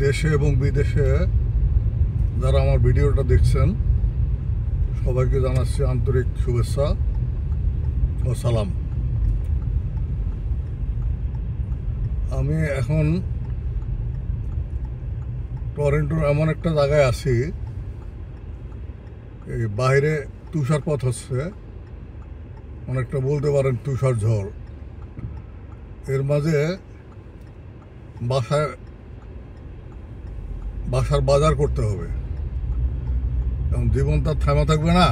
দেশে এবং বিদেশে যারা আমার ভিডিওটা দেখছেন সবাইকে জানাচ্ছি আন্তরিক শুভেচ্ছা ও সালাম। আমি এখন টরন্টোর এমন একটা জায়গায় আছি, এই বাইরে তুষারপাত হচ্ছে, অনেকটা বলতে পারেন তুষার ঝড়। এর মাঝে বাসার বাজার করতে হবে, কারণ জীবন তার থেমা থাকবে না,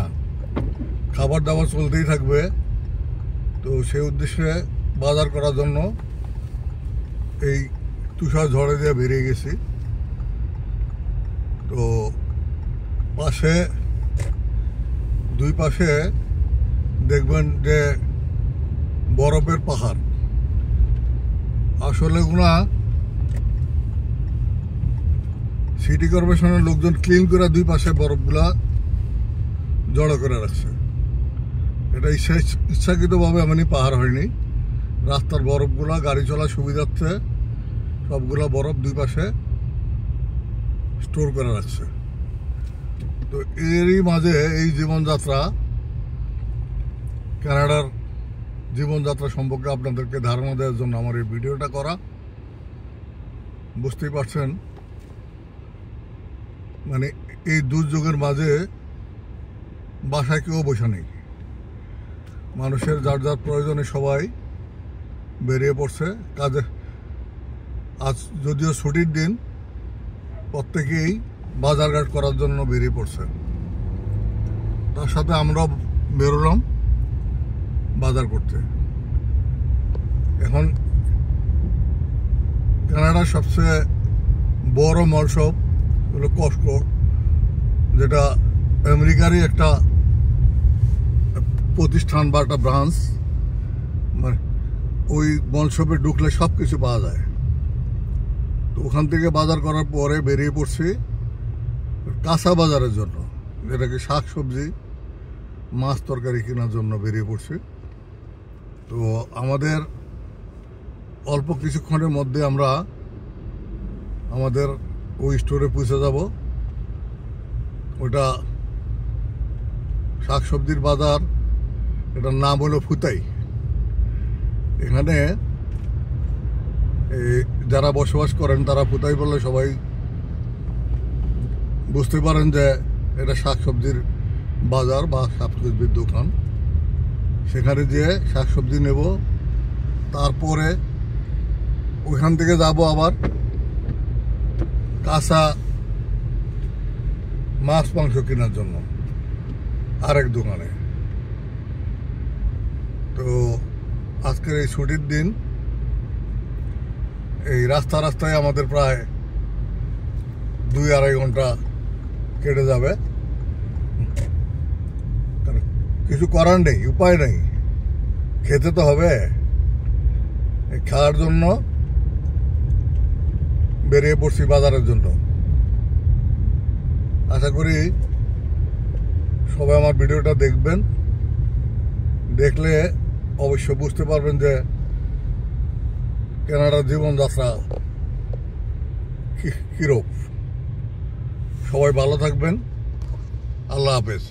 খাবার দাবার চলতেই থাকবে। তো সেই উদ্দেশ্যে বাজার করার জন্য এই তুষার ঝড়ে দিয়ে বেরিয়ে গেছি। তো দুই পাশে দেখবেন যে বরফের পাহাড়। আসলে ওগুলা সিটি কর্পোরেশনের লোকজন ক্লিন করে দুই পাশে বরফগুলা জড়ো করে রাখছে। এটা ইচ্ছাকৃতভাবে এমনি পাহাড় হয়নি, রাস্তার বরফগুলা গাড়ি চলার সুবিধার্থে সবগুলা বরফ দুই পাশে স্টোর করে রাখছে। তো এরই মাঝে এই জীবনযাত্রা, কানাডার জীবনযাত্রা সম্পর্কে আপনাদেরকে ধারণা দেওয়ার জন্য আমার এই ভিডিওটা করা। বুঝতেই পারছেন, মানে এই দুর্যোগের মাঝে বাসায় কেউ বসে নেই, মানুষের যার যার প্রয়োজনে সবাই বেরিয়ে পড়ছে কাজে। আজ যদিও ছুটির দিন, প্রত্যেকেই বাজারঘাট করার জন্য বেরিয়ে পড়ছে। তার সাথে আমরাও বেরোলাম বাজার করতে। এখন কানাডার সবচেয়ে বড় মল শপ হলো কস্টকো, যেটা আমেরিকারই একটা প্রতিষ্ঠান বা একটা ব্রাঞ্চ। মানে ওই মল শপে ঢুকলে সব কিছু পাওয়া যায়। তো ওখান থেকে বাজার করার পরে বেরিয়ে পড়ছি কাঁচা বাজারের জন্য, যেটাকে শাক সবজি মাছ তরকারি কেনার জন্য বেরিয়ে পড়ছি। তো আমাদের অল্প কিছুক্ষণের মধ্যে আমরা আমাদের ওই স্টোরে পৌঁছে যাব। ওটা শাক সবজির বাজার, এটার নাম হলো ফুতাই। এখানে যারা বসবাস করেন তারা ফুতাই বললে সবাই বুঝতে পারেন যে এটা শাকসবজির বাজার বা শাকসবজির দোকান। সেখানে যেয়ে শাকসবজি নেব, তারপরে ওইখান থেকে যাব আবার কাঁচা মাছ মাংস কেনার জন্য আরেক দোকানে। তো আজকের এই ছুটির দিন এই রাস্তায় আমাদের প্রায় 2-2.5 ঘন্টা কেটে যাবে। কিছু করার নেই, উপায় নেই, খেতে তো হবে। খাওয়ার জন্য বেরিয়ে পড়ছি বাজারের জন্য। আশা করি সবাই আমার ভিডিওটা দেখবেন, দেখলে অবশ্য বুঝতে পারবেন যে কানাডার জীবনযাত্রা কিরূপ। সবাই ভালো থাকবেন, আল্লাহ হাফেজ।